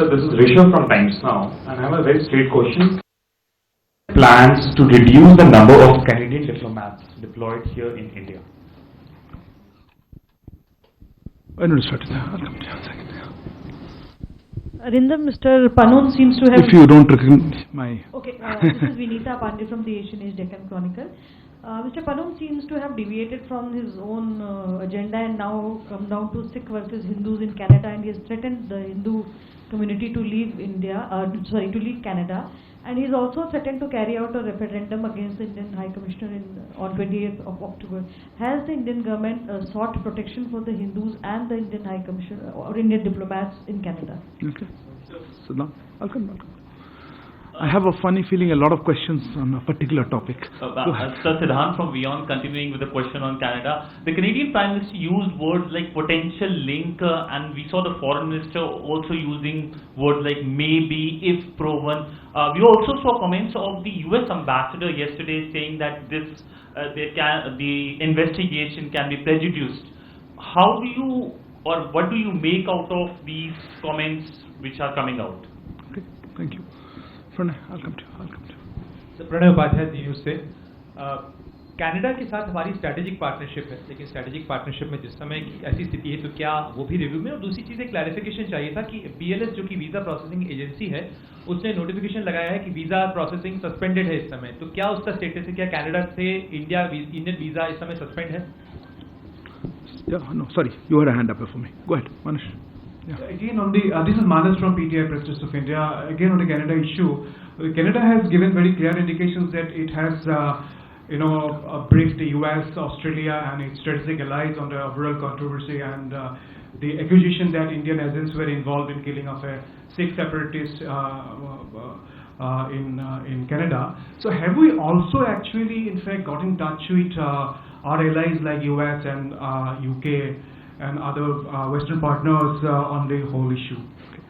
Sir, this is Rishabh from Times Now, and I have a very straight question. Plans to reduce the number of Canadian diplomats deployed here in India. I know start. I'll come to you in a second. Arindam, Mr. Panon seems to have... If you don't recognize my... Okay, this is Vinita Pandey from the Asian Age Deccan Chronicle. Mr. Panon seems to have deviated from his own agenda and now come down to Sikh versus Hindus in Canada, and he has threatened the Hindu community to leave to leave Canada. And he is also threatened to carry out a referendum against the Indian High Commissioner on 28th of October. Has the Indian government sought protection for the Hindus and the Indian High Commissioner or Indian diplomats in Canada? Okay. Sit down. I'll come. I have a funny feeling a lot of questions on a particular topic. Sir Siddhant from Beyond, continuing with the question on Canada. The Canadian Prime Minister used words like potential link, and we saw the Foreign Minister also using words like maybe, if proven. We also saw comments of the US Ambassador yesterday saying that the investigation can be prejudiced. How do you, or what do you make out of these comments which are coming out? Okay, thank you. Pranay, I'll come to you. So Pranay Upadhyay Zee news से Canada के साथ हमारी strategic partnership है, लेकिन strategic partnership में जिस समय की ऐसी स्थिति है तो क्या वो भी रिव्यू में, और दूसरी चीज़ एक क्लैरिफिकेशन चाहिए था कि BLS जो कि वीज़ा प्रोसेसिंग एजेंसी है उसने नोटिफिकेशन लगाया है कि वीज़ा प्रोसेसिंग सस्पेंडेड है इस समय, तो क्या उसका स्टेटस है? क्या कनाडा से इंडियन वीज़ा इस समय सस्पेंड है? No, sorry, you had a hand up for me. Go ahead, Manish. Yeah. Again on the, this is Manas from PTI Press Trust of India. Again on the Canada issue, Canada has given very clear indications that it has, briefed the US, Australia and its strategic allies on the overall controversy and the accusation that Indian agents were involved in killing of a Sikh separatist in Canada. So have we also actually in fact got in touch with our allies like US and UK and other Western partners on the whole issue? Okay.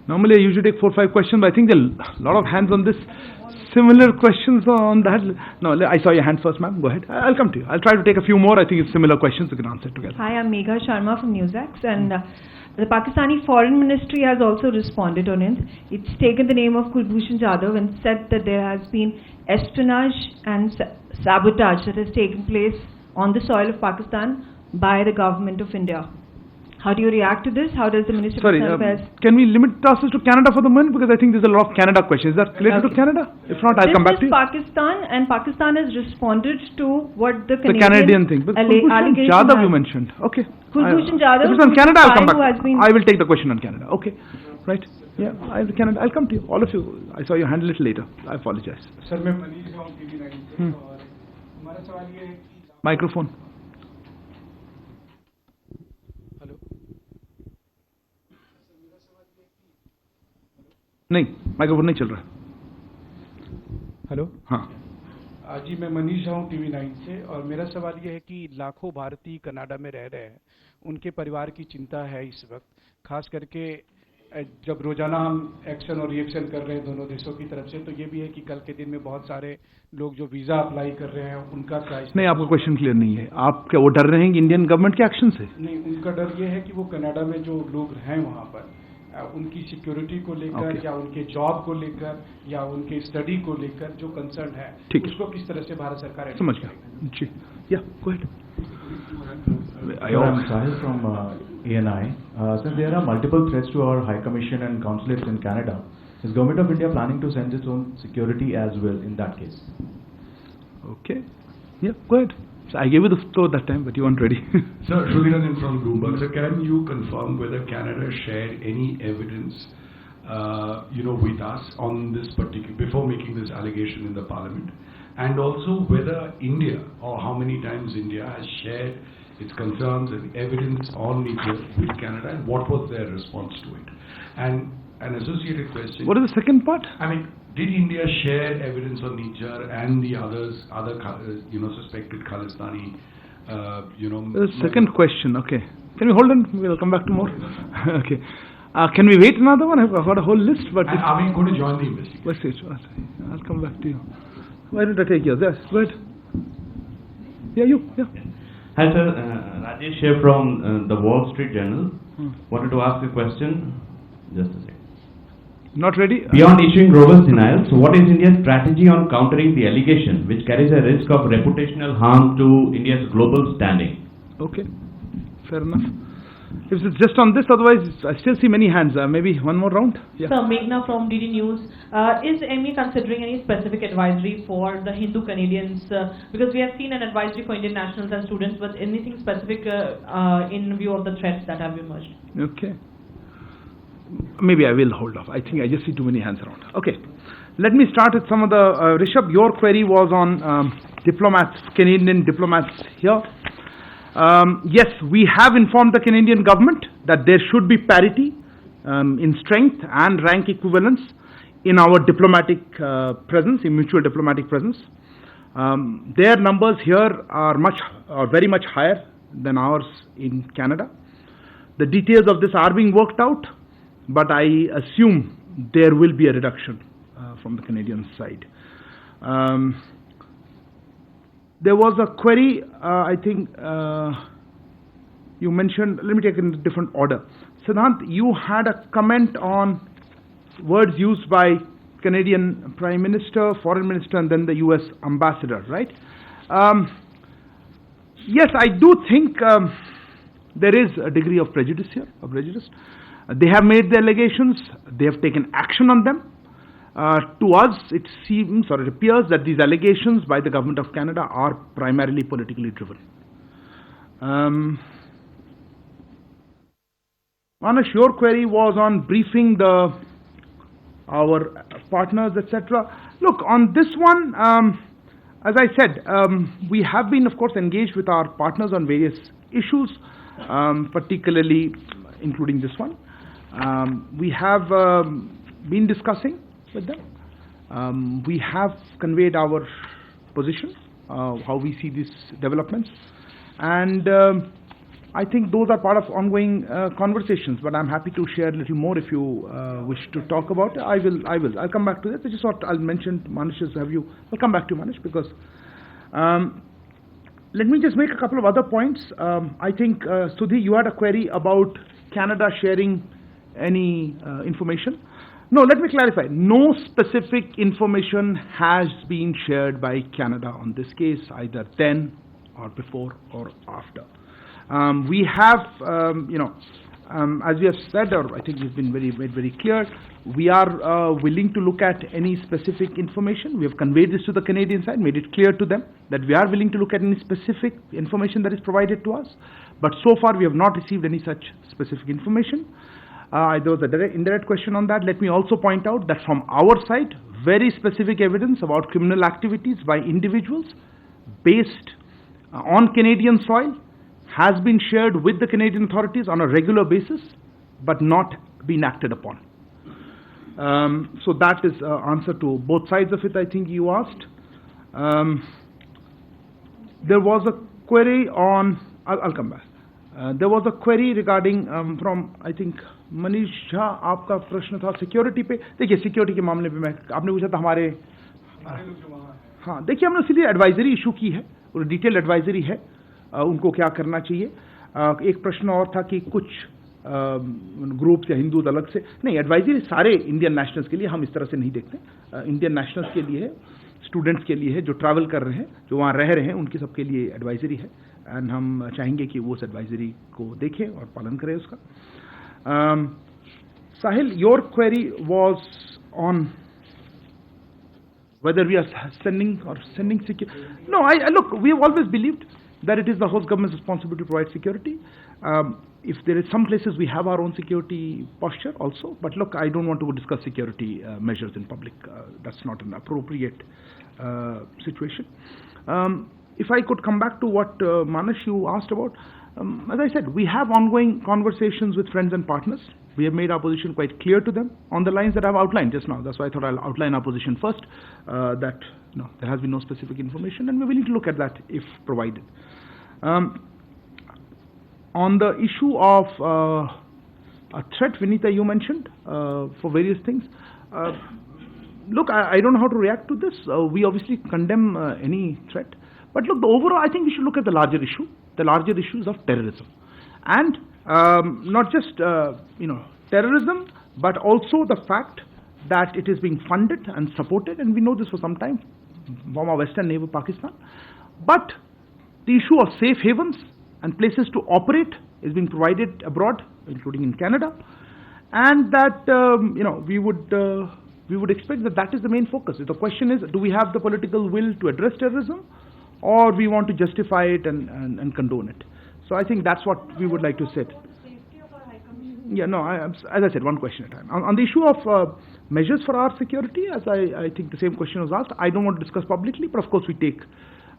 Normally I usually take 4 or 5 questions, but I think there are a lot of hands on this. Similar questions on that. No, I saw your hand first, ma'am. Go ahead. I'll come to you. I'll try to take a few more. I think it's similar questions. We can answer together. Hi, I'm Megha Sharma from NewsX, and the Pakistani Foreign Ministry has also responded on it. It's taken the name of Kulbhushan Jadhav and said that there has been espionage and sabotage that has taken place on the soil of Pakistan by the government of India. How do you react to this? How does the Minister of Foreign Affairs... Can we limit ourselves to Canada for the moment? Because I think there's a lot of Canada questions. Is that related to Canada? If not, I'll come back to you. This is Pakistan, and Pakistan has responded to what the Canadian thing. But Kulbhushan Jadhav you mentioned. Okay. Kulbhushan Jadhav... If it's on Canada, I'll come back. I will take the question on Canada. Okay. Right. Yeah, Canada. I'll come to you. All of you. I saw your hand a little later. I apologize. Sir, मैं मनीष हूँ TV9 से और हमारा सवाल ये है कि Microphone. नहीं, माइक्रोफोन नहीं चल रहा। हेलो, हाँ जी मैं मनीष हूँ TV9 से और मेरा सवाल ये है कि लाखों भारतीय कनाडा में रह रहे हैं, उनके परिवार की चिंता है इस वक्त, खास करके जब रोजाना हम एक्शन और रिएक्शन कर रहे हैं दोनों देशों की तरफ से, तो ये भी है कि कल के दिन में बहुत सारे लोग जो वीज़ा अप्लाई कर रहे हैं उनका प्राइस... नहीं, आपका क्वेश्चन क्लियर नहीं है। आप क्या वो डर रहे हैं कि इंडियन गवर्नमेंट के एक्शन से? नहीं, उनका डर ये है कि वो कनाडा में जो लोग हैं वहाँ पर उनकी सिक्योरिटी को लेकर या उनके जॉब को लेकर या उनके स्टडी को लेकर जो कंसर्न है, उसको किस तरह से भारत सरकार... समझ गया जी। या go ahead. I'm Sahil from ANI. Since there are multiple threats to our High Commission and consulates in Canada, is Government of India planning to send its own security as well in that case? Okay. Yeah, go ahead. So I gave you the floor that time, but you weren't ready. Sir, Shrulinan from Bloomberg. Sir, can you confirm whether Canada shared any evidence, with us on this particular, before making this allegation in the Parliament? And also whether India, or how many times India has shared its concerns and evidence on Niger with Canada, and what was their response to it? And an associated question... What is the second part? I mean, did India share evidence on Niger and the other suspected Khalistani, The second question, okay. Can we hold on? We'll come back to more. Okay. Can we wait another one? I've got a whole list, but... And are we going to join the investigation? I'll come back to you. Why don't I take yours? Yes, go ahead. Yeah, you. Yeah. Hi sir, Rajesh here from the Wall Street Journal. Wanted to ask a question. Just a second. Not ready? Beyond issuing robust denials, what is India's strategy on countering the allegation which carries a risk of reputational harm to India's global standing? Okay, fair enough. If it's just on this, otherwise I still see many hands. Maybe one more round? Yeah. Sir, Meghna from DD News. Is MEA considering any specific advisory for the Hindu Canadians? Because we have seen an advisory for Indian nationals and students, but anything specific in view of the threats that have emerged? Okay. Maybe I will hold off. I think I just see too many hands around. Okay. Let me start with some of the... Rishabh, your query was on diplomats, Canadian diplomats here. Yes, we have informed the Canadian government that there should be parity in strength and rank equivalence in our diplomatic presence, in mutual diplomatic presence. Their numbers here are very much higher than ours in Canada. The details of this are being worked out, but I assume there will be a reduction from the Canadian side. There was a query, I think you mentioned, let me take it in a different order. Siddhant, you had a comment on words used by Canadian Prime Minister, Foreign Minister, and then the US Ambassador, right? Yes, I do think there is a degree of prejudice here, They have made the allegations, they have taken action on them. To us, it seems or it appears that these allegations by the Government of Canada are primarily politically driven. Manish, your query was on briefing our partners, etc. Look, on this one, as I said, we have been, of course, engaged with our partners on various issues, particularly including this one. We have been discussing with them. We have conveyed our position, how we see these developments, and I think those are part of ongoing conversations, but I'm happy to share a little more if you wish to talk about it. I'll come back to that. I just thought I'll mention Manish's I'll come back to Manish because let me just make a couple of other points. I think, Sudhi, you had a query about Canada sharing any information. No, let me clarify. No specific information has been shared by Canada on this case, either then or before or after. We have, as we have said, or I think we've been made very clear, we are willing to look at any specific information. We have conveyed this to the Canadian side, made it clear to them that we are willing to look at any specific information that is provided to us. But so far, we have not received any such specific information. There was a indirect question on that. Let me also point out that from our side, very specific evidence about criminal activities by individuals based on Canadian soil has been shared with the Canadian authorities on a regular basis, but not been acted upon. So that is answer to both sides of it, I think you asked. There was a query on, I'll come back. There was a query regarding from, I think, Manish Jha, आपका प्रश्न था security पे. देखिए security के मामले पे आपने पूछा था हमारे हाँ देखिए हमने इसलिए एडवाइजरी इशू की है और डिटेल एडवाइजरी है उनको क्या करना चाहिए. एक प्रश्न और था कि कुछ ग्रुप्स या हिंदू अलग से नहीं. एडवाइजरी सारे इंडियन नेशनल्स के लिए हम इस तरह से नहीं देखते. इंडियन नेशनल्स के लिए है, स्टूडेंट्स के लिए है, जो ट्रैवल कर रहे हैं, जो वहाँ रह रहे हैं, उनके सबके लिए एडवाइजरी है. एंड हम चाहेंगे कि वो उस एडवाइजरी को देखें और पालन करें उसका. Sahil, your query was on whether we are sending security. No, look, we have always believed that it is the host government's responsibility to provide security. If there is some places we have our own security posture also, but look, I don't want to discuss security measures in public. That's not an appropriate situation. If I could come back to what Manish, you asked about, as I said, we have ongoing conversations with friends and partners. We have made our position quite clear to them on the lines that I've outlined just now. That's why I thought I'll outline our position first, that no, there has been no specific information, and we're willing to look at that if provided. On the issue of a threat, Vinita, you mentioned for various things. Look, I don't know how to react to this. We obviously condemn any threat. But look, the overall, I think we should look at the larger issue. The larger issues of terrorism. And not just, terrorism, but also the fact that it is being funded and supported, and we know this for some time from our western neighbor Pakistan. But the issue of safe havens and places to operate is being provided abroad, including in Canada, and that we would expect that that is the main focus. The question is, do we have the political will to address terrorism, or we want to justify it and condone it? So I think that's what we would like to say. Yeah, no, as I said, one question at a time. On the issue of measures for our security, as I think the same question was asked, I don't want to discuss publicly, but of course we take,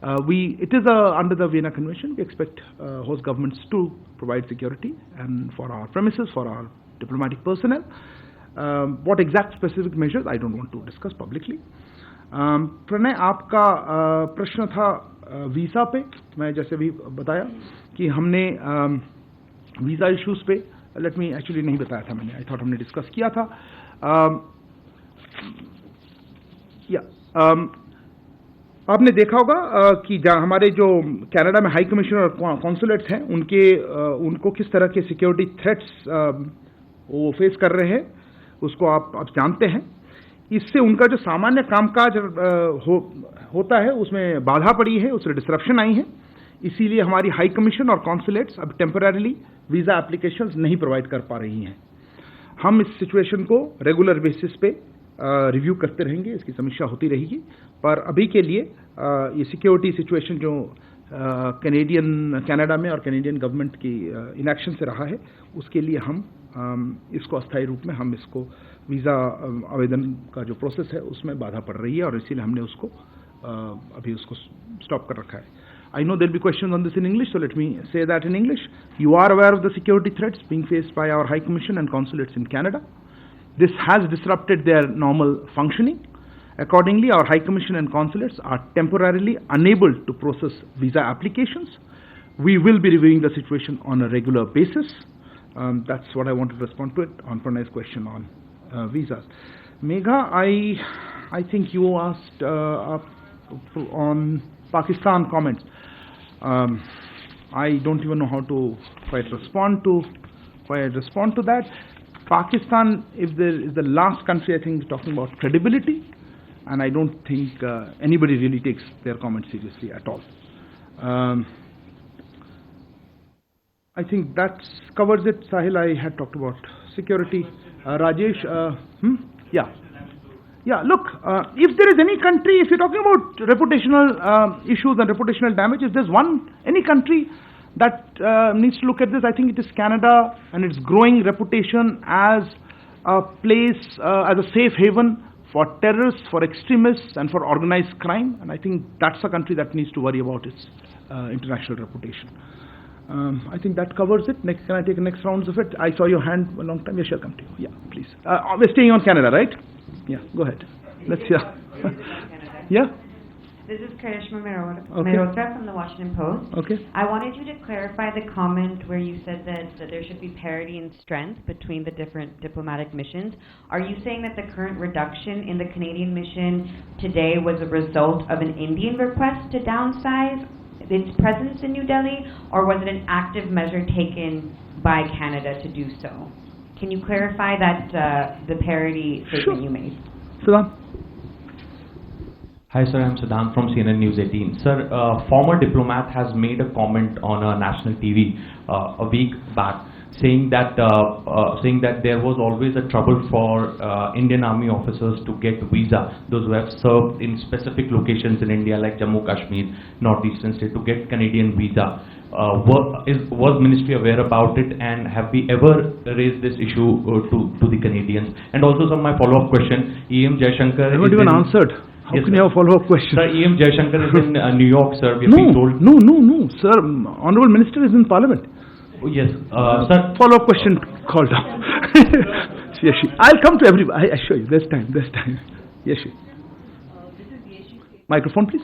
it is under the Vienna Convention, we expect host governments to provide security and for our premises, for our diplomatic personnel. What exact specific measures, I don't want to discuss publicly. Pranay, आपका प्रश्न था visa पे. मैं जैसे भी बताया कि हमने वीज़ा इश्यूज़ पे, लेट मी एक्चुअली नहीं बताया था मैंने, आई थॉट हमने डिस्कस किया था. आपने देखा होगा कि हमारे जो कनाडा में हाई कमीशन और कॉन्सुलेट्स हैं, उनको किस तरह के सिक्योरिटी थ्रेट्स वो फेस कर रहे हैं, उसको आप जानते हैं. इससे उनका जो सामान्य कामकाज होता है उसमें बाधा पड़ी है, उससे डिसरप्शन आई है. इसीलिए हमारी हाई कमीशन और कॉन्सुलेट्स अब टेम्पररीली वीज़ा एप्लीकेशंस नहीं प्रोवाइड कर पा रही हैं. हम इस सिचुएशन को रेगुलर बेसिस पे रिव्यू करते रहेंगे, इसकी समीक्षा होती रहेगी. पर अभी के लिए ये सिक्योरिटी सिचुएशन जो कनाडा में और कैनेडियन गवर्नमेंट की इनएक्शन से रहा है, उसके लिए हम इसको अस्थायी रूप में हम इसको वीज़ा आवेदन का जो प्रोसेस है उसमें बाधा पड़ रही है, और इसीलिए हमने उसको अभी उसको स्टॉप कर रखा है. I know there will be questions on this in English, so let me say that in English. You are aware of the security threats being faced by our High Commission and consulates in Canada. This has disrupted their normal functioning. Accordingly, our High Commission and consulates are temporarily unable to process visa applications. We will be reviewing the situation on a regular basis. That's what I wanted to respond to it on Pranay's question on visas. Megha, I think you asked on Pakistan comments. I don't even know how to quite respond to that. Pakistan, if there is the last country, I think, talking about credibility, and I don't think anybody really takes their comments seriously at all. I think that covers it. Sahil, I had talked about security. Rajesh, yeah, look, if there is any country, if you're talking about reputational issues and reputational damage, if there's any country that needs to look at this, I think it is Canada and its growing reputation as a place, as a safe haven for terrorists, for extremists, and for organized crime. And I think that's a country that needs to worry about its international reputation. I think that covers it. Next, can I take the next rounds of it? I saw your hand a long time. Yes, I'll come to you. Yeah, please. We're staying on Canada, right? Yeah, go ahead. Let's hear. Yeah? This is Karishma Mehrotra from the Washington Post. Okay. I wanted you to clarify the comment where you said that there should be parity in strength between the different diplomatic missions. Are you saying that the current reduction in the Canadian mission today was a result of an Indian request to downsize its presence in New Delhi, or was it an active measure taken by Canada to do so? Can you clarify that the parity statement you made? Siddhant. Hi sir, I'm Siddhant from CNN News 18. Sir, a former diplomat has made a comment on national TV a week back saying that there was always a trouble for Indian Army officers to get visa, those who have served in specific locations in India like Jammu Kashmir, northeastern state, to get Canadian visa. Was Ministry aware about it, and have we ever raised this issue to the Canadians? And also, sir, my follow-up question, E.M. Jaishankar... I haven't even answered. How can you have a follow-up question? Sir, E.M. Jaishankar is in New York, sir. We have been told... No, sir. Honorable Minister is in Parliament. Oh, yes, sir. Follow-up question called up. Yeshi. I'll come to everybody. I assure you, there's time. Yeshi. Microphone, please.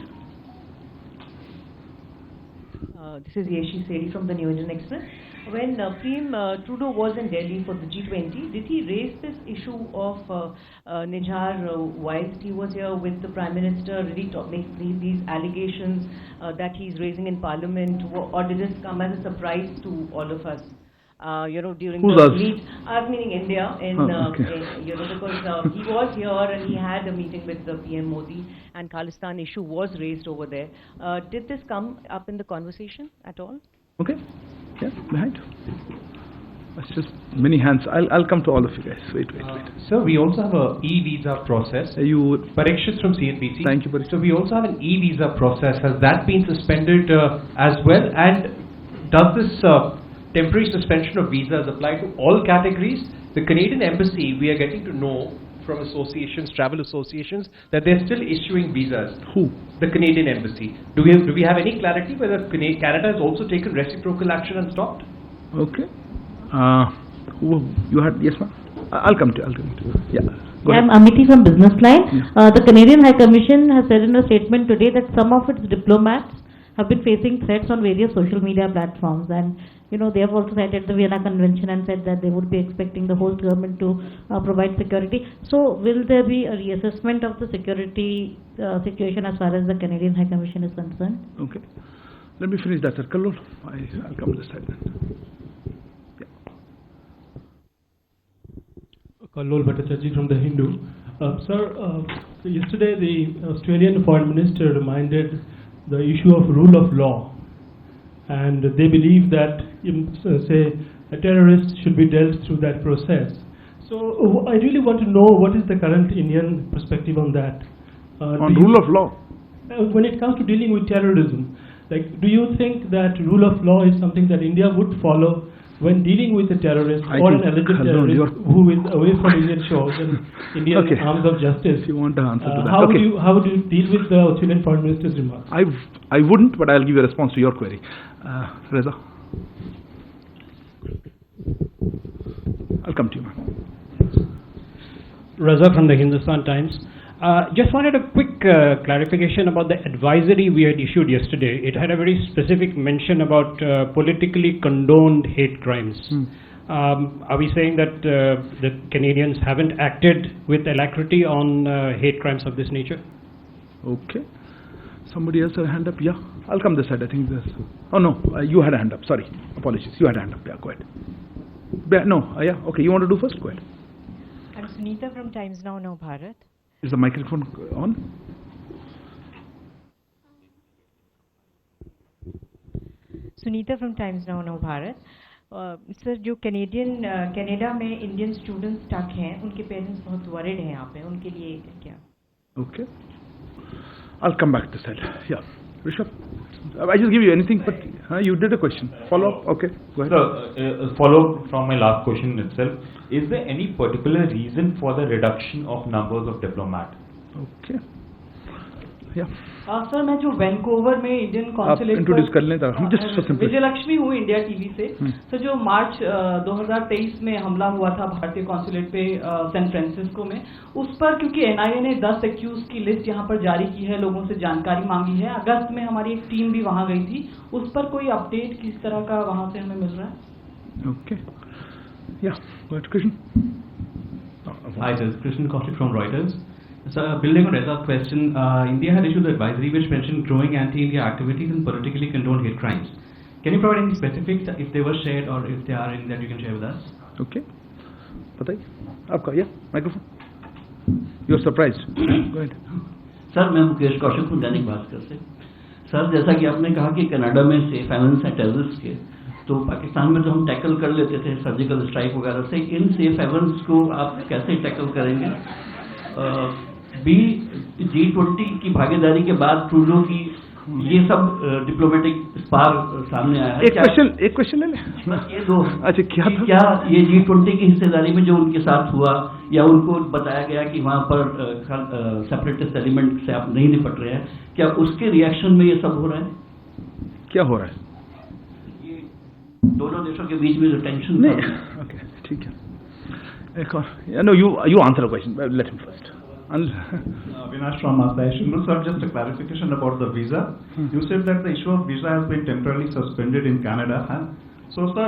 This is Yeshi Seri from the New Indian Express. When PM Trudeau was in Delhi for the G20, did he raise this issue of Nijhar whilst he was here with the Prime Minister? Did he make these allegations that he's raising in Parliament, or did this come as a surprise to all of us? during Who's the us? meet, meaning India, because he was here and he had a meeting with the PM Modi, and Khalistan issue was raised over there. Did this come up in the conversation at all? Okay. Yeah, behind. That's just many hands. I'll come to all of you guys. Wait. Sir, we also have a e-visa process. Parikshit from CNBC. Thank you, Parikshit. So we also have an e-visa process. Has that been suspended as well? And does this temporary suspension of visas apply to all categories? The Canadian Embassy, we are getting to know from associations, travel associations, that they're still issuing visas. Who? The Canadian Embassy. Do we have any clarity whether Canada has also taken reciprocal action and stopped? Okay. You had, yes ma'am? I'll come to you. Yeah. Go I'm ahead. Amity from Business Line. The Canadian High Commission has said in a statement today that some of its diplomats have been facing threats on various social media platforms, and they have also cited the Vienna Convention and said that they would be expecting the host government to provide security. So will there be a reassessment of the security situation as far as the Canadian High Commission is concerned? Okay. Let me finish that, sir. Kallol, I'll come this side then. Kallol Bhattacharjee from The Hindu. Sir, yesterday the Australian Foreign Minister reminded the issue of rule of law, and they believe that, say, a terrorist should be dealt through that process. So I really want to know what is the current Indian perspective on that. On rule of law? When it comes to dealing with terrorism, do you think that rule of law is something that India would follow when dealing with a terrorist or an alleged terrorist who is away from Indian shores and Indian arms of justice? If you want to answer to that. How would you deal with the Australian Foreign Minister's remarks? I wouldn't, but I'll give you a response to your query. Reza. I'll come to you, ma'am. Reza from the Hindustan Times. Just wanted a quick clarification about the advisory we had issued yesterday. It had a very specific mention about politically condoned hate crimes. Are we saying that the Canadians haven't acted with alacrity on hate crimes of this nature? Okay. Somebody else had a hand up? Yeah. I'll come this side. I think this. Oh no, you had a hand up. Sorry. Apologies. You had a hand up. Yeah, go ahead. Yeah. Okay. You want to do first? Go ahead. I'm Sunita from Times Now Bharat. Is the microphone on? Sunita from Times Now Bharat. Sir जो Canada में Indian students stuck हैं उनके parents बहुत worried हैं यहाँ पे उनके लिए क्या? Okay. I'll come back to this side. Yeah. Rishabh, I just give you anything, but you did a question. Follow up? Okay. Go ahead. So, follow up from my last question itself. Is there any particular reason for the reduction of numbers of diplomats? Okay. Yeah. Sir मैं जो Vancouver में Indian consulate introduce कर लें हम just Vijayalakshmi हूँ India TV से। तो जो मार्च 2023 में हमला हुआ था भारतीय कॉन्सुलेट पे सैन फ्रांसिस्को में, उस पर क्योंकि एनआईए ने 10 एक्यूज की लिस्ट यहाँ पर जारी की है, लोगों से जानकारी मांगी है। अगस्त में हमारी एक टीम भी वहाँ गई थी, उस पर कोई अपडेट किस तरह का वहाँ से हमें मिल रहा है? ओके या Krishna. Hi, this is Krishnan Kaushik from Reuters. So, building on Reza's question, India had issued an advisory which mentioned growing anti-India activities and politically condoned hate crimes. Can you provide any specifics if they were shared or if they are in that you can share with us? Okay. बताइए आपका या microphone. You are surprised. Go ahead. Sir मैं मुकेश कौशिक हूँ दैनिक भास्कर से। Sir जैसा कि आपने कहा कि कनाडा में सेफ हेवन्स हैं टेररिस्ट के, तो पाकिस्तान में तो हम टैकल कर लेते थे सर्जिकल स्ट्राइक वगैरह से, इन सेफ हेवन्स को आप कैसे टैकल करेंगे? G20 की भागीदारी के बाद ट्रूडो की ये सब डिप्लोमेटिक स्पार सामने आया है। एक क्वेश्चन ले लें। ये दो अच्छा क्या ये G20 की हिस्सेदारी में जो उनके साथ हुआ, या उनको बताया गया कि वहाँ पर सेपरेटिस्ट एलिमेंट से आप नहीं निपट रहे हैं, क्या उसके रिएक्शन में ये सब हो रहा है? क्या हो रहा है? ये दोनों देशों के बीच में जो टेंशन नहीं। ओके ठीक है। एक और no you answer the question, let him first. Avinash from Station. Sir, just a clarification about the visa. You said that the issue of visa has been temporarily suspended in Canada. So, sir,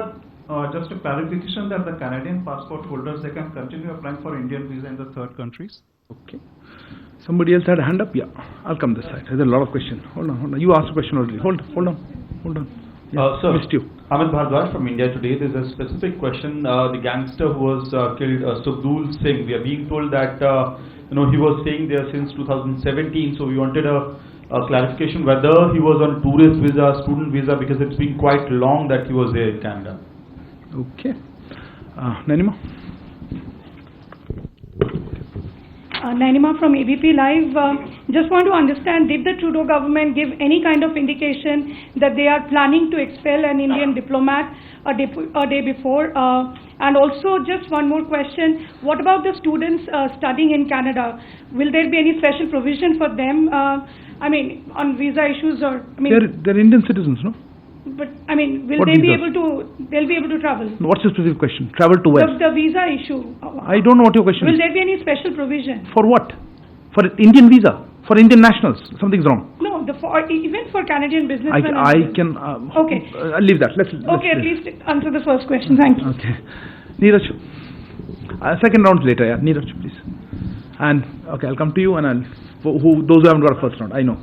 just a clarification that the Canadian passport holders, they can continue applying for Indian visa in the third countries? Okay. Somebody else had a hand up? Yeah. I'll come this side. There's a lot of questions. Hold on. You asked a question already. Hold on. Yeah. Sir, missed you. Amit Bhardwaj from India Today. There's a specific question. The gangster who was killed, Subdul Singh, we are being told that he was staying there since 2017. So we wanted a clarification whether he was on tourist visa, student visa, because it's been quite long that he was there in Canada. Okay. Nanima? Nanima from ABP Live. Just want to understand, did the Trudeau government give any kind of indication that they are planning to expel an Indian diplomat a day before? And also, just one more question, what about the students studying in Canada? Will there be any special provision for them, on visa issues or... They're Indian citizens, no? But, will What they be visas? they'll be able to travel? What's the specific question? Travel to where? The visa issue. I don't know what your question Will is. there be any special provision? For what? For Indian visa? For Indian nationals? Something's wrong. No, even for Canadian businessmen. I can... Okay. I'll leave that. Let's At least answer the first question. Thank you. Okay. Neeraj. Second round later, yeah. Neeraj, please. And, okay, I'll come to you and those who haven't got a first round, I know.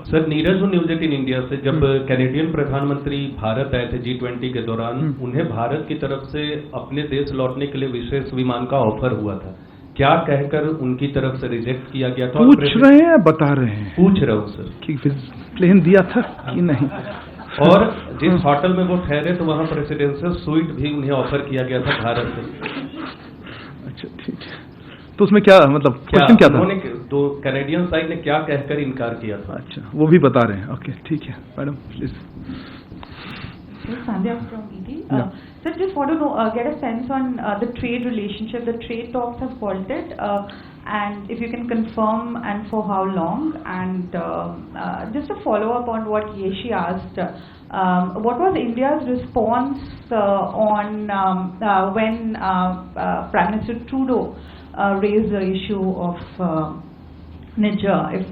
Sir Neeraj हूँ news 18 India से। जब Canadian प्रधानमंत्री भारत आए थे G20 के दौरान, उन्हें भारत की तरफ से अपने देश लौटने के लिए विशेष विमान का ऑफर हुआ था। क्या कहकर उनकी तरफ से रिजेक्ट किया गया था? पूछ रहे हैं, बता रहे हैं? पूछ रहा हूँ सर कि प्लेन दिया था कि नहीं। और जिस होटल में वो ठहरे तो वहाँ प्रेसिडेंशियल स्वीट भी उन्हें ऑफर किया गया था भारत से। अच्छा, ठीक है। तो उसमें क्या मतलब क्वेश्चन क्या था? उन्होंने तो कैनेडियन साइड ने क्या कहकर इनकार किया था? अच्छा, वो भी बता रहे हैं। ओके, ठीक है, madam please. Sandhya from ET. Sir, just want to get a sense on the trade relationship. The trade talks have halted, and if you can confirm, and for how long? And just a follow up on what Yeshi asked. What was India's response on when Prime Minister Trudeau raised the issue of Niger, if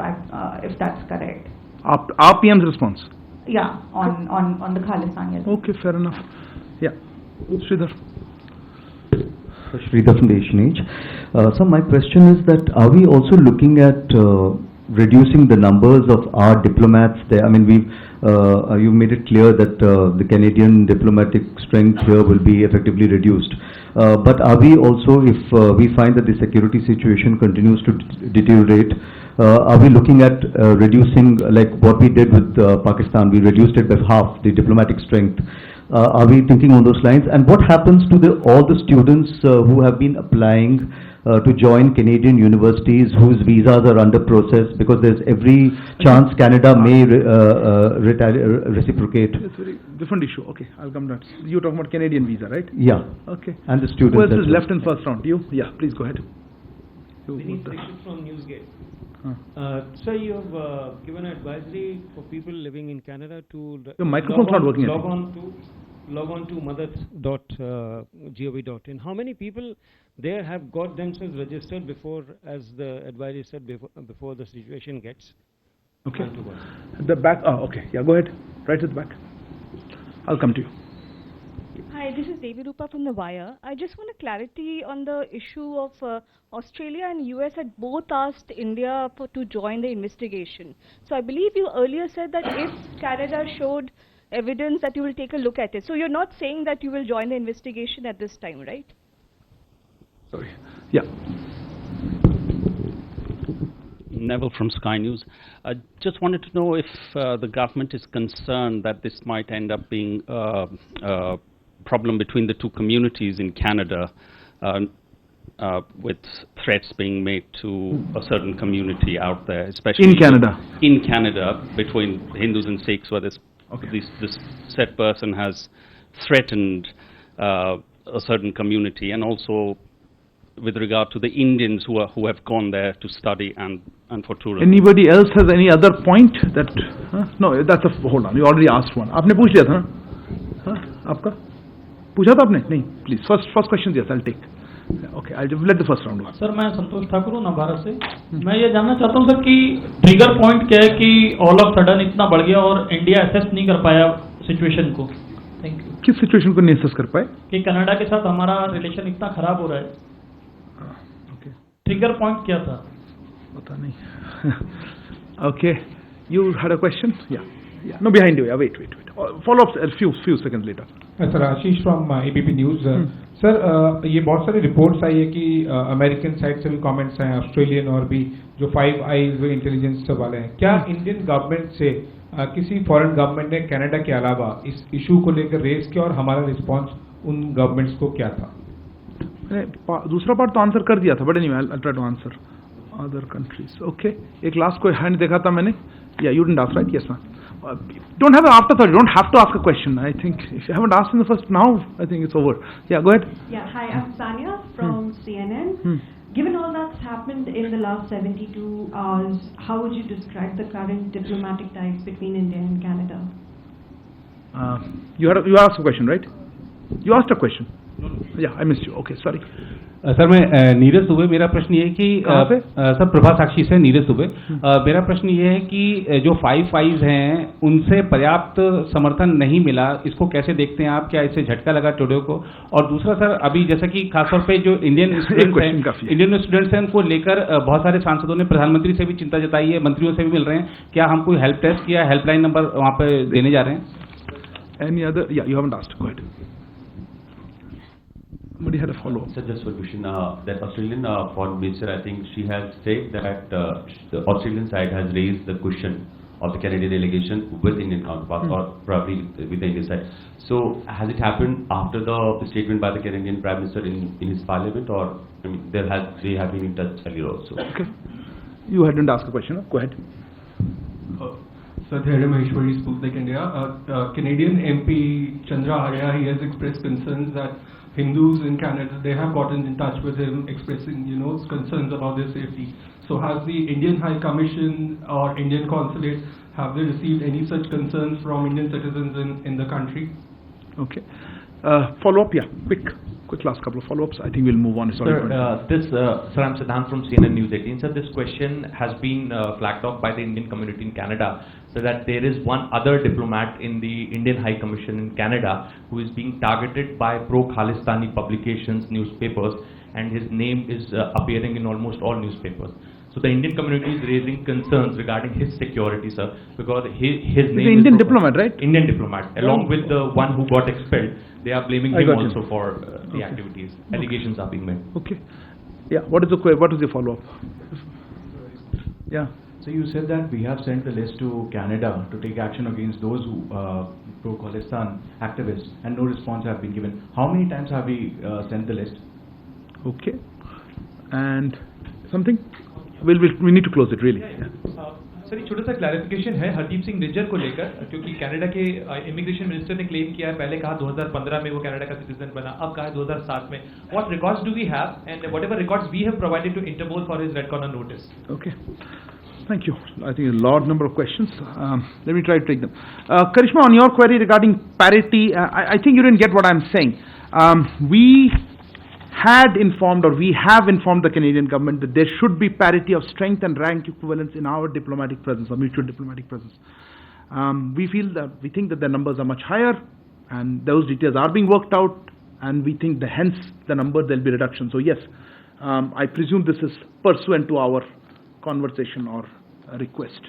that's correct? Our PM's response? Yeah, on the Khalistan. Okay, fair enough. Yeah, Sridhar. Sridhar from the Asian Age. So my question is that are we also looking at reducing the numbers of our diplomats there? I mean, you made it clear that the Canadian diplomatic strength here will be effectively reduced. But are we also, if we find that the security situation continues to deteriorate, are we looking at reducing, like what we did with Pakistan? We reduced it by half, the diplomatic strength. Are we thinking on those lines? And what happens to all the students who have been applying to join Canadian universities whose visas are under process, because there's every chance Canada may reciprocate? It's a very different issue. Okay, I'll come to that. You're talking about Canadian visa, right? Yeah. Okay. And the students. Who else is left in first round? You? Yeah, please go ahead. Vinith Dixit from Newsgate. Sir, you have given advisory for people living in Canada to your microphone's not working. Log on to mothers.gov.in. How many people there have got themselves registered before, as the advisory said, before the situation gets? Okay. At the back. Oh, okay. Yeah, go ahead. Right at the back. I'll come to you. Hi, this is Devi Rupa from The Wire. I just want a clarity on the issue of Australia and US had both asked India to join the investigation. So I believe you earlier said that if Canada showed evidence that you will take a look at it. So you're not saying that you will join the investigation at this time, right? Sorry. Yeah. Neville from Sky News. I just wanted to know if the government is concerned that this might end up being a problem between the two communities in Canada, with threats being made to a certain community out there, especially in Canada. In Canada, between Hindus and Sikhs, where this said person has threatened a certain community, and also with regard to the Indians who have gone there to study and for tourism. Anybody else has any other point that? No, that's a hold on. You already asked one. आपने पूछ लिया था ना? आपका? पूछा था आपने? नहीं. Please, first question yes, I'll take. Okay, I'll let the first round. Sir, मैं संतोष ठाकुर हूँ नवभारत से. मैं ये जानना चाहता हूँ सर कि ट्रिगर पॉइंट क्या है कि ऑल ऑफ सडन इतना बढ़ गया और इंडिया असेस नहीं कर पाया सिचुएशन को. Thank you. किस सिचुएशन को नहीं असेस कर पाए? कि कनाडा के साथ हमारा रिलेशन इतना खराब हो रहा है. Okay. ट्रिगर पॉइंट क्या था? पता नहीं. Okay, you had a question? Yeah. Yeah, no, behind you. Yeah, wait. Follow-ups a few seconds later. Sir, Ashish from ABP News. Sir, ये बहुत सारी रिपोर्ट्स आई है कि अमेरिकन साइड से भी कमेंट्स हैं, ऑस्ट्रेलियन और भी जो 5 आईज इंटेलिजेंस वाले हैं. क्या इंडियन गवर्नमेंट से किसी फॉरेन गवर्नमेंट ने कनाडा के अलावा इस इशू को लेकर रेज किया और हमारा रिस्पांस उन गवर्नमेंट्स को क्या था? दूसरा पार्ट तो आंसर कर दिया था, but anyway I try to answer other countries. Okay, एक लास्ट कोई हैंड देखा था मैंने. Yeah you didn't ask, right? Yes ma'am. Don't have an afterthought. You don't have to ask a question. I think if you haven't asked in the first, now I think it's over. Yeah, go ahead. Yeah, hi, I'm Sanya from CNN. Given all that's happened in the last 72 hours, how would you describe the current diplomatic ties between India and Canada? You asked a question, right? You asked a question. Yeah, I missed you. Okay, sorry. Sir मैं नीरज दुबे. मेरा प्रश्न ये है कि sir Prabha साक्षी से नीरज दुबे. मेरा प्रश्न ये है कि जो 5 आईज हैं उनसे पर्याप्त समर्थन नहीं मिला, इसको कैसे देखते हैं आप? क्या इससे झटका लगा ट्रूडो को? और दूसरा सर, अभी जैसा कि खासतौर पे जो इंडियन स्टूडेंट्स हैं उनको लेकर बहुत सारे सांसदों ने प्रधानमंत्री से भी चिंता जताई है, मंत्रियों से भी मिल रहे हैं. क्या हम कोई हेल्प डेस्क या हेल्पलाइन नंबर वहाँ पे देने जा रहे हैं? Any other? Yeah, you haven't asked. Go ahead. Somebody had a follow-up. Sir, just one question. That Australian foreign minister, I think she has said that the Australian side has raised the question of the Canadian delegation with Indian counterparts, or probably with the Indian side. So, has it happened after the statement by the Canadian Prime Minister in his parliament, or I mean, they have been in touch earlier also? Okay. You hadn't asked a question. Go ahead. Sir, Dhairyam Maheshwari, Sputnik India. Canadian MP Chandra Arya, he has expressed concerns that Hindus in Canada, they have gotten in touch with him expressing, concerns about their safety. So has the Indian High Commission or Indian Consulate, have they received any such concerns from Indian citizens in the country? Okay. Follow-up, yeah. Quick last couple of follow-ups. I think we'll move on. Sir, sir, I'm Siddhant from CNN News 18. Sir, this question has been flagged off by the Indian community in Canada, so that there is one other diplomat in the Indian High Commission in Canada who is being targeted by pro-Khalistani publications, newspapers, and his name is appearing in almost all newspapers. So the Indian community is raising concerns regarding his security, sir, because his name is Indian diplomat, right? Indian diplomat, along with the one who got expelled. They are blaming him also for the activities. Allegations are being made. Okay. Yeah. What is the follow-up? Yeah. So you said that we have sent the list to Canada to take action against those who pro-Khalistan activists, and no response have been given. How many times have we sent the list? Okay. And something? We need to close it, really. Sir एक छोटा सा clarification है हरदीप सिंह निज्जर को लेकर, क्योंकि Canada के immigration minister ने claim किया है, पहले कहा 2015 में वो कनाडा का सिटीजन बना, अब कहा है 2007 में. What records do we have, and whatever records we have provided to Interpol for his red corner notice? Okay. Thank you. I think a large number of questions. Let me try to take them. Karishma, on your query regarding parity, I think you didn't get what I'm saying. We had informed, or we have informed the Canadian government that there should be parity of strength and rank equivalence in our diplomatic presence, or mutual diplomatic presence. We think that the numbers are much higher, and those details are being worked out, and we think that hence the number there'll be reduction. So yes, I presume this is pursuant to our conversation or request.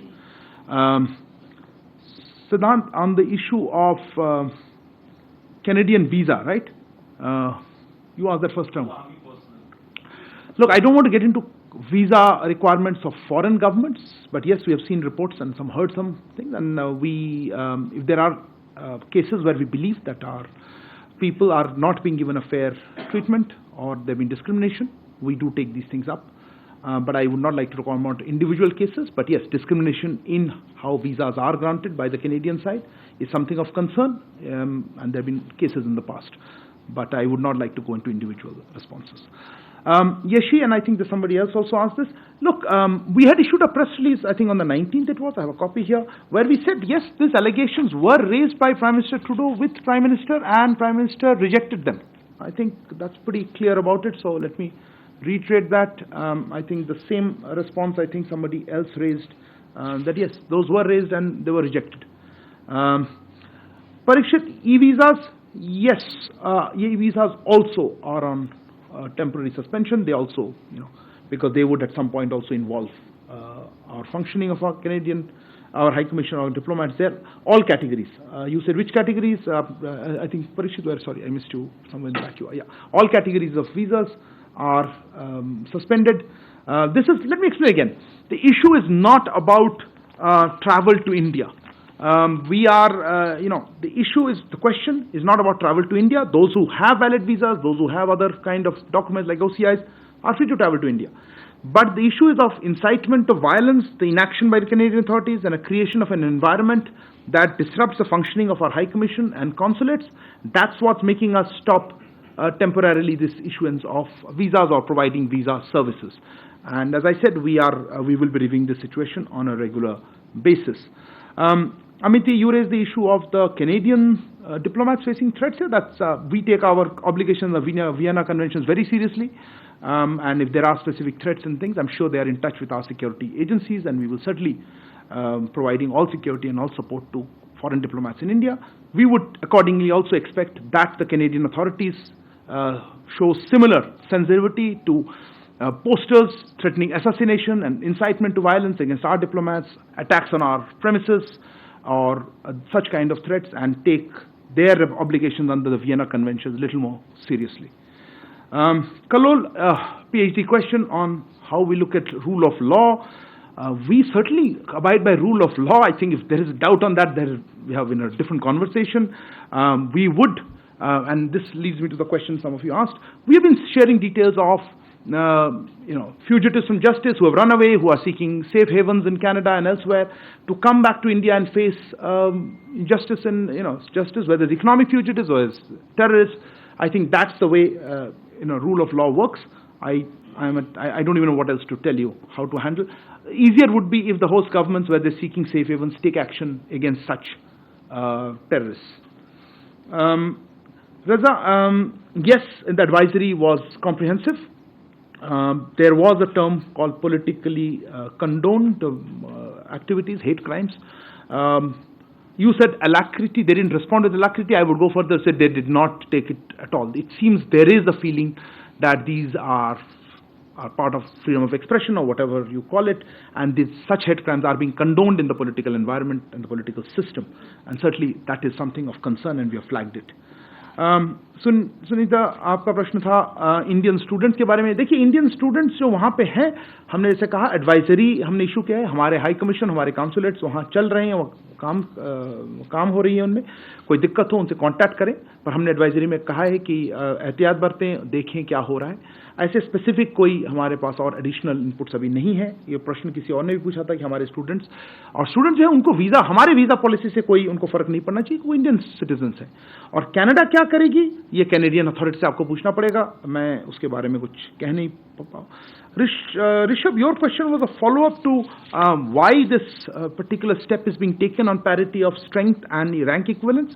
Siddhant, on the issue of Canadian visa, right? You asked that first term. Look, I don't want to get into visa requirements of foreign governments, but yes, we have seen reports and heard some things, and if there are cases where we believe that our people are not being given a fair treatment or there been discrimination, we do take these things up. But I would not like to comment on individual cases. But yes, discrimination in how visas are granted by the Canadian side is something of concern, and there have been cases in the past. But I would not like to go into individual responses. Yeshi, and I think that somebody else also asked this. Look, we had issued a press release, I think on the 19th it was, I have a copy here, where we said, yes, these allegations were raised by Prime Minister Trudeau with Prime Minister, and Prime Minister rejected them. I think that's pretty clear about it, so let me reiterate that. I think the same response, I think somebody else raised, that yes, those were raised and they were rejected. Parikshit, e-visas, yes, e-visas also are on temporary suspension. They also, because they would at some point also involve our functioning of our Canadian our High Commission or diplomats there, all categories. You said which categories? I think Parishit, sorry, I missed you somewhere in the back. Yeah, all categories of visas are suspended. Let me explain again. The issue is not about travel to India. The question is not about travel to India. Those who have valid visas, those who have other kind of documents like OCIs are free to travel to India. But the issue is of incitement to violence, the inaction by the Canadian authorities, and a creation of an environment that disrupts the functioning of our High Commission and consulates. That's what's making us stop temporarily this issuance of visas or providing visa services. And as I said, we will be reviewing the situation on a regular basis. Amity, you raised the issue of the Canadian diplomats facing threats here. We take our obligations of Vienna Conventions very seriously. And if there are specific threats and things, I'm sure they are in touch with our security agencies, and we will certainly providing all security and all support to foreign diplomats in India. We would accordingly also expect that the Canadian authorities show similar sensitivity to posters threatening assassination and incitement to violence against our diplomats, attacks on our premises, or such kind of threats, and take their obligations under the Vienna Conventions a little more seriously. Kalol, PhD question on how we look at rule of law. We certainly abide by rule of law. I think if there is a doubt on that, we have in a different conversation. We would, and this leads me to the question some of you asked. We have been sharing details of fugitives from justice who have run away, who are seeking safe havens in Canada and elsewhere, to come back to India and face justice, whether it's economic fugitives or as terrorists. I think that's the way rule of law works. I don't even know what else to tell you how to handle. Easier would be if the host governments, where they're seeking safe havens, take action against such terrorists. Reza, yes, the advisory was comprehensive. There was a term called politically condoned activities, hate crimes. You said alacrity. They didn't respond with alacrity. I would go further and say they did not take it at all. It seems there is a feeling that these are part of freedom of expression or whatever you call it, and such hate crimes are being condoned in the political environment and the political system. And certainly that is something of concern, and we have flagged it. Sunita, आपका प्रश्न था Indian students के बारे में. देखिए, Indian students जो वहाँ पे हैं, हमने जैसे कहा एडवाइजरी हमने इशू किया है. हमारे हाई कमीशन, हमारे काउंसुलेट्स वहाँ चल रहे हैं, वो काम हो रही है उनमें. कोई दिक्कत हो उनसे कांटेक्ट करें, पर हमने एडवाइजरी में कहा है कि एहतियात बरतें, देखें क्या हो रहा है. ऐसे स्पेसिफिक कोई हमारे पास और एडिशनल इनपुट्स अभी नहीं है. ये प्रश्न किसी और ने भी पूछा था कि हमारे स्टूडेंट्स जो है उनको वीज़ा, हमारे वीज़ा पॉलिसी से कोई उनको फ़र्क नहीं पड़ना चाहिए, वो इंडियन सिटीजन्स हैं. और कनाडा क्या करेगी, ये कैनेडियन अथॉरिटी से आपको पूछना पड़ेगा. मैं उसके बारे में कुछ कह नहीं पाऊँ. Rishabh, your question was a follow-up to why this particular step is being taken on parity of strength and rank equivalence.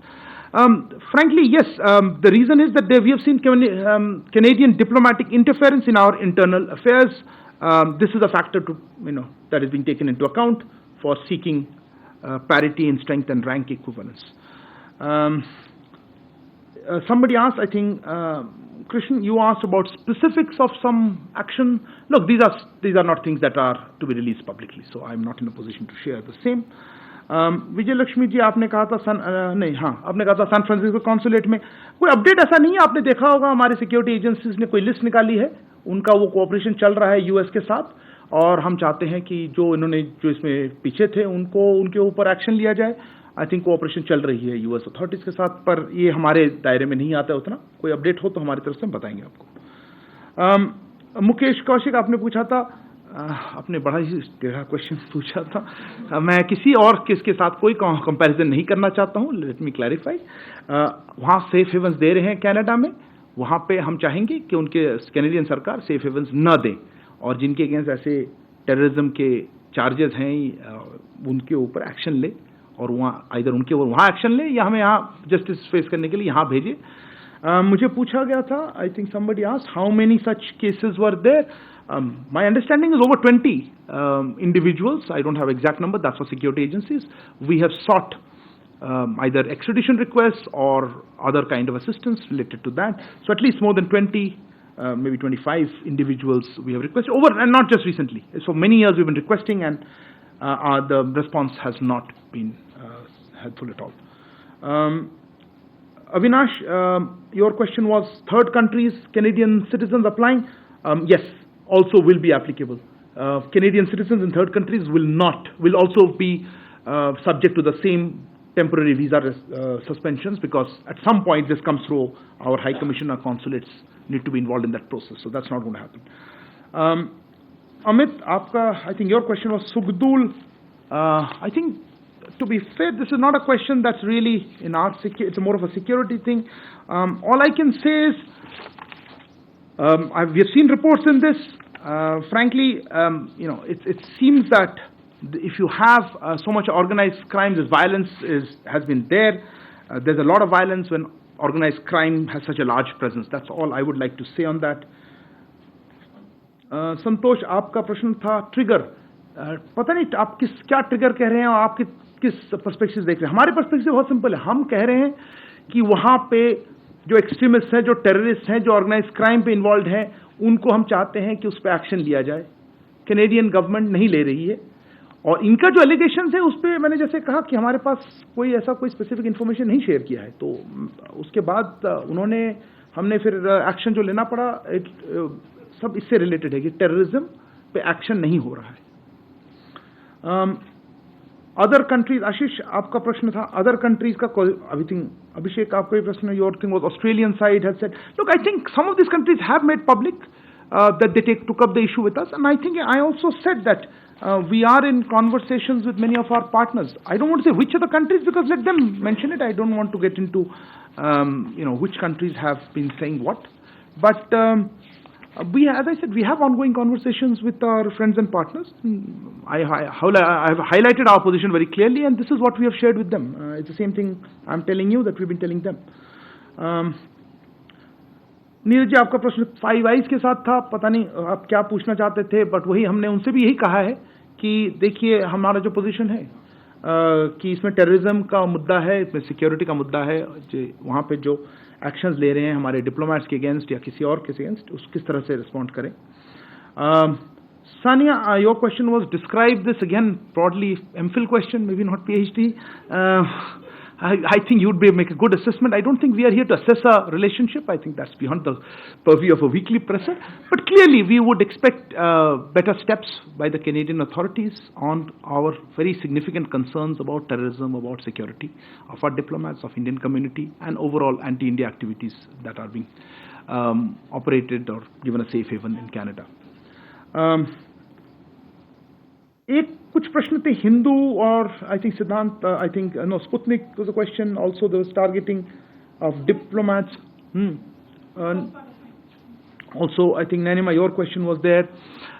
Frankly, yes, the reason is that we have seen Canadian diplomatic interference in our internal affairs. This is a factor that is being taken into account for seeking parity in strength and rank equivalence. Somebody asked, I think, Krishnan, you asked about specifics of some action. Look, these are not things that are to be released publicly, so I'm not in a position to share the same. विजय लक्ष्मी जी, आपने कहा था आपने कहा था San Francisco consulate में कोई update ऐसा नहीं है. आपने देखा होगा हमारे सिक्योरिटी एजेंसीज ने कोई लिस्ट निकाली है, उनका वो कोऑपरेशन चल रहा है यूएस के साथ, और हम चाहते हैं कि जो इसमें पीछे थे उनके ऊपर एक्शन लिया जाए. आई थिंक कोऑपरेशन चल रही है यूएस अथॉरिटीज के साथ, पर ये हमारे दायरे में नहीं आता है उतना. कोई अपडेट हो तो हमारी तरफ से हम बताएंगे आपको. मुकेश कौशिक, आपने पूछा था, आपने बड़ा ही गहरा क्वेश्चन पूछा था. मैं किसी और केस के साथ कोई कंपैरिजन नहीं करना चाहता हूँ. Let me clarify. वहाँ सेफ हेवंस दे रहे हैं कनाडा में, वहाँ पे हम चाहेंगे कि उनके कैनेडियन सरकार सेफ हेवंस न दें, और जिनके अगेंस्ट ऐसे टेररिज्म के चार्जेस हैं उनके ऊपर एक्शन ले, और वहाँ आइदर उनके ऊपर वहाँ एक्शन ले या हमें यहाँ जस्टिस फेस करने के लिए यहाँ भेजे. मुझे पूछा गया था, I think somebody asked how many such cases were there. My understanding is over 20 individuals. I don't have exact number. That's for security agencies. We have sought either extradition requests or other kind of assistance related to that. So at least more than 20, maybe 25 individuals we have requested over, and not just recently. So many years we've been requesting, and the response has not been helpful at all. Avinash, your question was third countries, Canadian citizens applying. Yes, also will be applicable. Canadian citizens in third countries will also be subject to the same temporary visa suspensions, because at some point this comes through our High Commission, our consulates need to be involved in that process, so that's not going to happen. Amit, I think your question was Sugdul. I think, to be fair, this is not a question that's really in our it's more of a security thing. All I can say is, we have seen reports in this. Frankly, it seems that if you have so much organized crime, this violence has been there. There's a lot of violence when organized crime has such a large presence. That's all I would like to say on that. संतोष, आपका प्रश्न था trigger. पता नहीं आप क्या trigger कह रहे हैं और आप किस पर्सपेक्टिव देख रहे हैं. हमारे पर्सपेक्टिव बहुत सिंपल है. हम कह रहे हैं कि वहां पे जो एक्सट्रीमिस्ट हैं, जो टेररिस्ट हैं, जो ऑर्गेनाइज क्राइम पे इन्वॉल्व हैं, उनको हम चाहते हैं कि उस पर एक्शन लिया जाए. कैनेडियन गवर्नमेंट नहीं ले रही है. और इनका जो एलिगेशन है उस पर मैंने जैसे कहा कि हमारे पास कोई स्पेसिफिक इन्फॉर्मेशन नहीं शेयर किया है. तो उसके बाद हमने फिर एक्शन जो लेना पड़ा, सब इससे रिलेटेड है कि टेररिज्म पे एक्शन नहीं हो रहा है. अदर कंट्रीज, आशीष आपका प्रश्न था अदर कंट्रीज का. अभिषेक आपका प्रश्न, your thing was Australian side has said, look, I think some of this countries have made public that they took up the issue with us, and I think I also said that we are in conversations with many of our partners. I don't want to say which are the countries, because let them mention it. I don't want to get into which countries have been saying what, but as I said, we have ongoing conversations with our friends and partners. I have highlighted our position very clearly, and this is what we have shared with them. It's the same thing I'm telling you that we've been telling them. Neeraj ji, आपका प्रश्न 5 eyes के साथ था. पता नहीं आप क्या पूछना चाहते थे, बट वही हमने उनसे भी यही कहा है कि देखिए, हमारा जो पोजीशन है कि इसमें टेररिज्म का मुद्दा है, इसमें सिक्योरिटी का मुद्दा है, वहाँ पे जो एक्शंस ले रहे हैं हमारे डिप्लोमेट्स के अगेंस्ट या किसी और के अगेंस्ट, उस किस तरह से रिस्पॉन्ड करें. Sania, your question was describe this again broadly, MPhil question, maybe not PhD. I think you would make a good assessment. I don't think we are here to assess a relationship. I think that's beyond the purview of a weekly presser. But clearly, we would expect better steps by the Canadian authorities on our very significant concerns about terrorism, about security of our diplomats, of Indian community, and overall anti-India activities that are being operated or given a safe haven in Canada. कुछ प्रश्न थे हिंदू और I think Siddhant, I think no, Sputnik was a question also. There was targeting of diplomats. Also, I think Nanima, your question was there.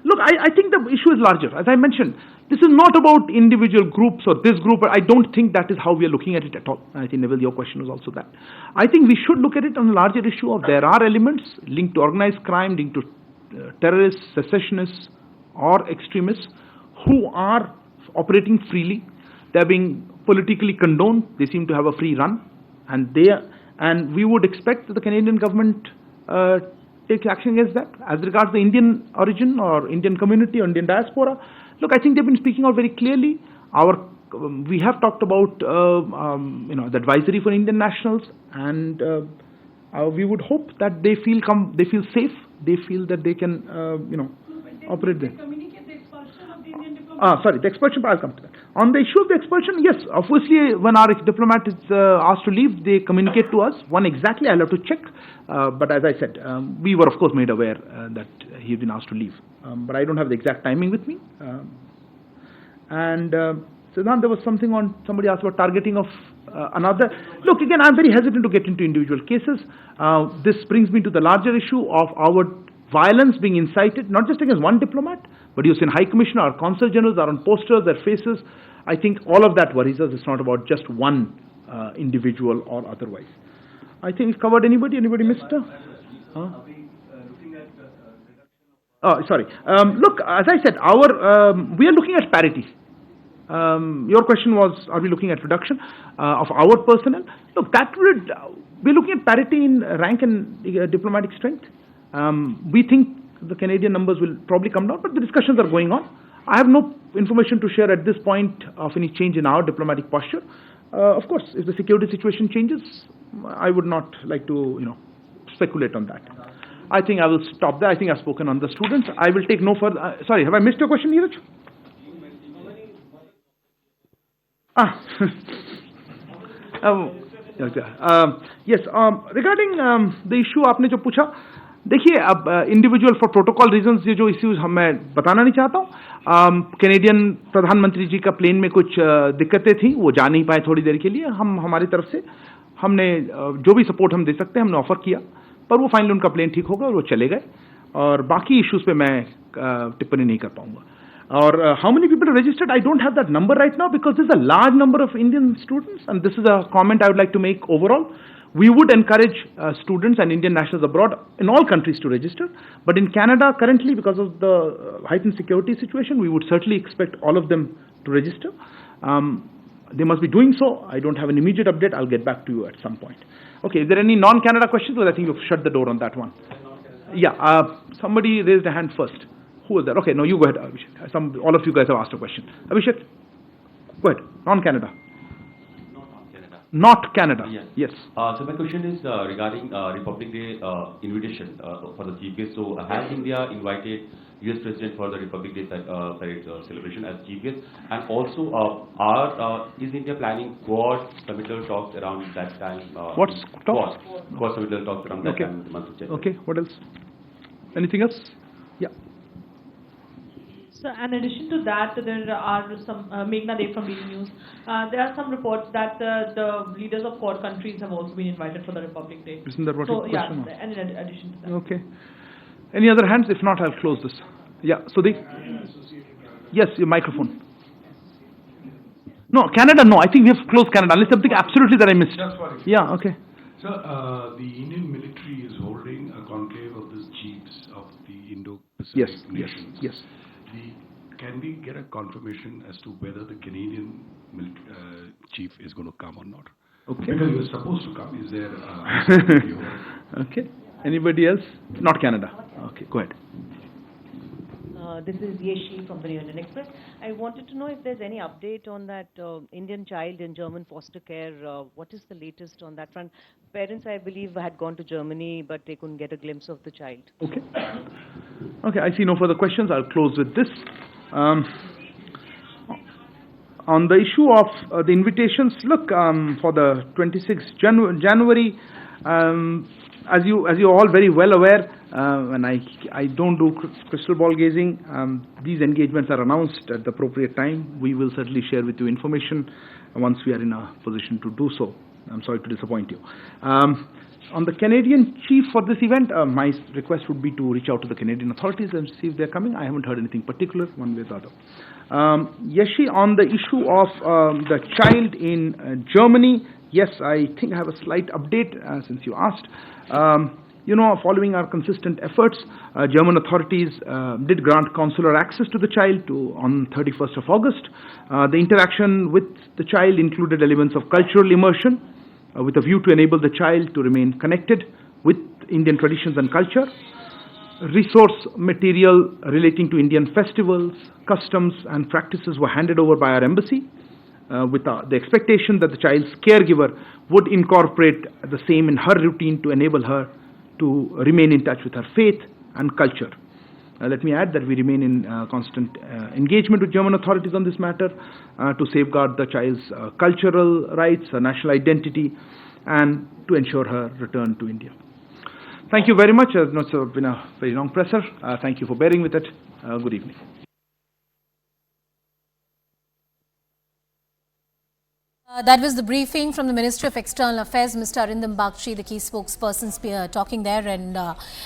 Look, I think the issue is larger. As I mentioned, this is not about individual groups or this group. I don't think that is how we are looking at it at all. I think, Neville, your question was also that. I think we should look at it on a larger issue of there are elements linked to organized crime, linked to terrorists, secessionists, or extremists who are operating freely. They are being politically condoned. They seem to have a free run, and we would expect that the Canadian government takes action against that. As regards the Indian origin or Indian community or Indian diaspora, look, I think they've been speaking out very clearly. We have talked about the advisory for Indian nationals, and we would hope that they feel safe. They feel that they can operate there. Sorry, the expulsion part, I'll come to that. On the issue of the expulsion, yes, obviously when our diplomat is asked to leave, they communicate to us. When exactly, I'll have to check. But as I said, we were of course made aware that he had been asked to leave. But I don't have the exact timing with me. Siddhant, there was something on, somebody asked about targeting of another. Look, again, I'm very hesitant to get into individual cases. This brings me to the larger issue of our violence being incited, not just against one diplomat, but you've seen High Commissioner, our Consul Generals are on posters, their faces. I think all of that worries us. It's not about just one individual or otherwise. I think we've covered anybody. Anybody missed? Sorry. Look, as I said, we are looking at parity. Your question was, are we looking at reduction of our personnel? Look, we're looking at parity in rank and diplomatic strength. We think the Canadian numbers will probably come down, but the discussions are going on. I have no information to share at this point of any change in our diplomatic posture. Of course, if the security situation changes, I would not like to, speculate on that. I think I will stop there. I think I've spoken on the students. I will take no further. Sorry, have I missed your question, Neeraj? Yes, regarding the issue आपने जो पूछा, देखिए अब individual for protocol reasons ये जो issues मैं बताना नहीं चाहता हूँ. कैनेडियन प्रधानमंत्री जी का प्लेन में कुछ दिक्कतें थी, वो जा नहीं पाए थोड़ी देर के लिए. हम हमारी तरफ से हमने जो भी सपोर्ट हम दे सकते हैं हमने ऑफर किया, पर वो फाइनली उनका प्लेन ठीक होगा और वो चले गए. और बाकी इश्यूज पे मैं टिप्पणी नहीं कर पाऊंगा. और how many people are registered? I don't have that number right now because there's a large number of Indian students, and this is a comment I would like to make overall. We would encourage students and Indian nationals abroad in all countries to register, but in Canada currently, because of the heightened security situation, we would certainly expect all of them to register. They must be doing so. I don't have an immediate update. I'll get back to you at some point. Okay, is there any non-Canada questions? Well, I think you've shut the door on that one. Yeah, somebody raised a hand first. Who was that? Okay, no, you go ahead, Abhishek. All of you guys have asked a question. Abhishek, go ahead. Non-Canada. Not Canada. Yes. So my question is regarding Republic Day invitation for the chief guest. So has India invited US President for the Republic Day parade celebration as chief guest? And also, is India planning Quad summital talks around that time? What's talks? Quad summital talks around that time in the month of January. Okay, what else? Anything else? Yeah. So, in addition to that, there are some, Meghna Dev from DD News, there are some reports that the leaders of Quad countries have also been invited for the Republic Day. Isn't that what your question was? And in addition to that. Okay. Any other hands? If not, I'll close this. Yeah, Sudeep? Yes, your microphone. No, Canada, no. I think we have closed Canada, unless something absolutely that I missed. Yeah, okay. Sir, the Indian military is holding a conclave of the chiefs of the Indo-Pacific nations. Yes. Can we get a confirmation as to whether the Canadian chief is going to come or not? Okay. Because he was supposed to come. Is there okay. Anybody else? Not Canada. Okay, go ahead. This is Yeshi from the New Indian Express. I wanted to know if there's any update on that Indian child in German foster care. What is the latest on that front? Parents, I believe, had gone to Germany, but they couldn't get a glimpse of the child. Okay. Okay, I see no further questions. I'll close with this. On the issue of the invitations, look, for the 26th January, as you are all very well aware, and I don't do crystal ball gazing, these engagements are announced at the appropriate time. We will certainly share with you information once we are in a position to do so. I'm sorry to disappoint you. On the Canadian chief for this event, my request would be to reach out to the Canadian authorities and see if they're coming. I haven't heard anything particular, one way or the other. Yeshi, on the issue of the child in Germany, yes, I think I have a slight update since you asked. Following our consistent efforts, German authorities did grant consular access to the child on 31st of August. The interaction with the child included elements of cultural immersion with a view to enable the child to remain connected with Indian traditions and culture. Resource material relating to Indian festivals, customs and practices were handed over by our embassy with the expectation that the child's caregiver would incorporate the same in her routine to enable her to remain in touch with her faith and culture. Let me add that we remain in constant engagement with German authorities on this matter to safeguard the child's cultural rights, her national identity, and to ensure her return to India. Thank you very much. It's been a very long presser. Thank you for bearing with it. Good evening. That was the briefing from the Ministry of External Affairs, Mr. Arindam Bagchi, the key spokesperson, talking there and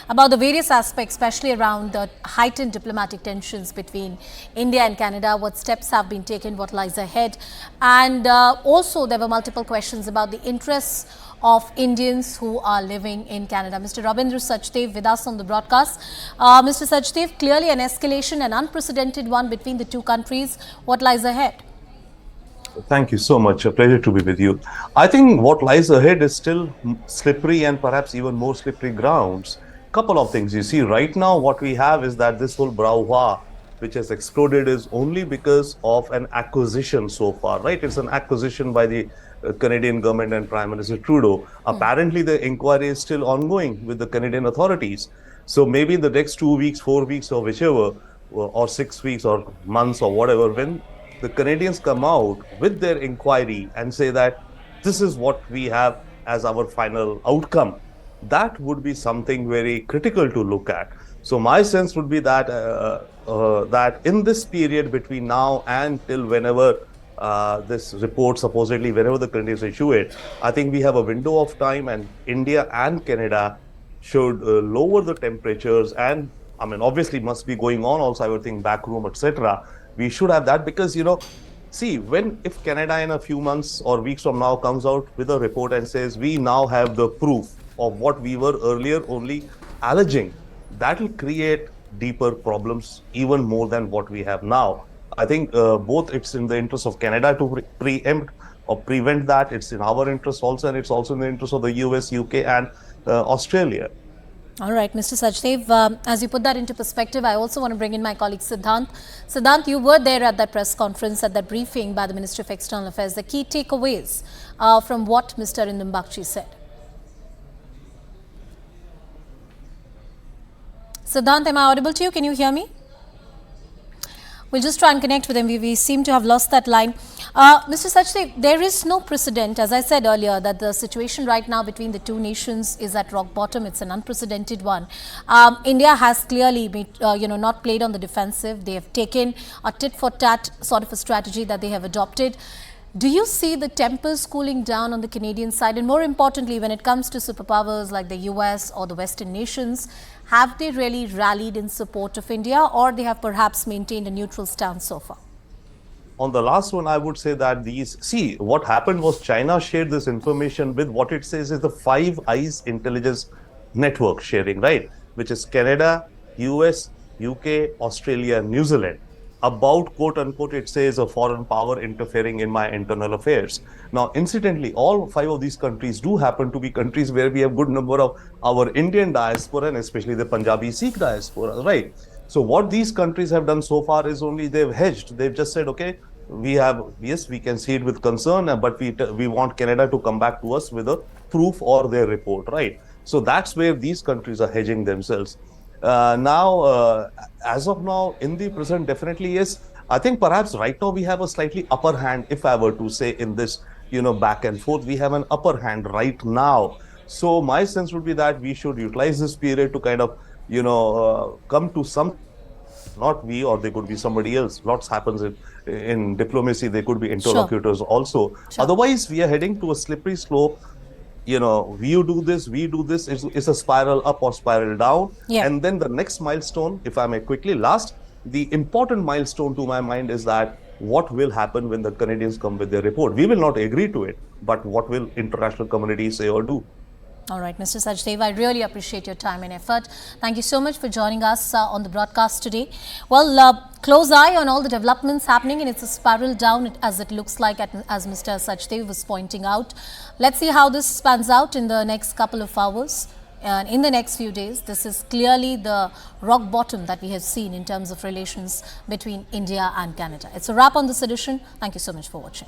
about the various aspects, especially around the heightened diplomatic tensions between India and Canada, what steps have been taken, what lies ahead. And also there were multiple questions about the interests of Indians who are living in Canada. Mr. Rabindra Sachdev with us on the broadcast. Mr. Sachdev, clearly an escalation, an unprecedented one between the two countries. What lies ahead? Thank you so much. A pleasure to be with you. I think what lies ahead is still slippery and perhaps even more slippery grounds. Couple of things. You see, right now what we have is that this whole brouhaha which has exploded is only because of an acquisition so far, right? It's an acquisition by the Canadian government and Prime Minister Trudeau. Apparently, the inquiry is still ongoing with the Canadian authorities. So maybe in the next 2 weeks, 4 weeks, or whichever, or 6 weeks, or months, or whatever, when the Canadians come out with their inquiry and say that this is what we have as our final outcome, that would be something very critical to look at. So my sense would be that that in this period between now and till whenever this report, supposedly whenever the Canadians issue it, I think we have a window of time, and India and Canada should lower the temperatures, and I mean obviously must be going on also, I would think, backroom, etc. We should have that, because see, if Canada in a few months or weeks from now comes out with a report and says we now have the proof of what we were earlier only alleging, that will create deeper problems even more than what we have now. I think both it's in the interest of Canada to preempt or prevent that. It's in our interest also, and it's also in the interest of the US, UK and Australia. All right, Mr. Sachdev, as you put that into perspective, I also want to bring in my colleague Siddhant. Siddhant, you were there at that press conference, at that briefing by the Ministry of External Affairs. The key takeaways from what Mr. Arindam Bagchi said. Siddhant, am I audible to you? Can you hear me? We'll just try and connect with him. We seem to have lost that line. Mr. Sachdev, there is no precedent, as I said earlier, that the situation right now between the two nations is at rock bottom. It's an unprecedented one. India has clearly been, not played on the defensive. They have taken a tit-for-tat sort of a strategy that they have adopted. Do you see the tempers cooling down on the Canadian side? And more importantly, when it comes to superpowers like the US or the Western nations, have they really rallied in support of India, or they have perhaps maintained a neutral stance so far? On the last one, I would say that see, what happened was China shared this information with what it says is the Five Eyes intelligence network sharing, right? Which is Canada, US, UK, Australia, New Zealand, about, quote unquote, it says a foreign power interfering in my internal affairs. Now, incidentally, all 5 of these countries do happen to be countries where we have good number of our Indian diaspora, and especially the Punjabi Sikh diaspora, right? So what these countries have done so far is only they've hedged. They've just said, okay, yes, we can see it with concern, but we want Canada to come back to us with a proof or their report, right? So that's where these countries are hedging themselves. As of now, in the present, definitely yes. I think perhaps right now we have a slightly upper hand, if I were to say, in this, back and forth. We have an upper hand right now. So my sense would be that we should utilize this period to kind of, come to some, not we, or they could be somebody else. Lots happens in diplomacy. They could be interlocutors also. Sure. Otherwise, we are heading to a slippery slope. You do this, we do this. It's a spiral up or spiral down. Yeah. And then the next milestone, if I may quickly, the important milestone to my mind is that what will happen when the Canadians come with their report. We will not agree to it, but what will international community say or do? All right, Mr. Sachdev, I really appreciate your time and effort. Thank you so much for joining us on the broadcast today. Well, close eye on all the developments happening, and it's a spiral down as it looks like, as Mr. Sachdev was pointing out. Let's see how this spans out in the next couple of hours. And in the next few days, this is clearly the rock bottom that we have seen in terms of relations between India and Canada. It's a wrap on this edition. Thank you so much for watching.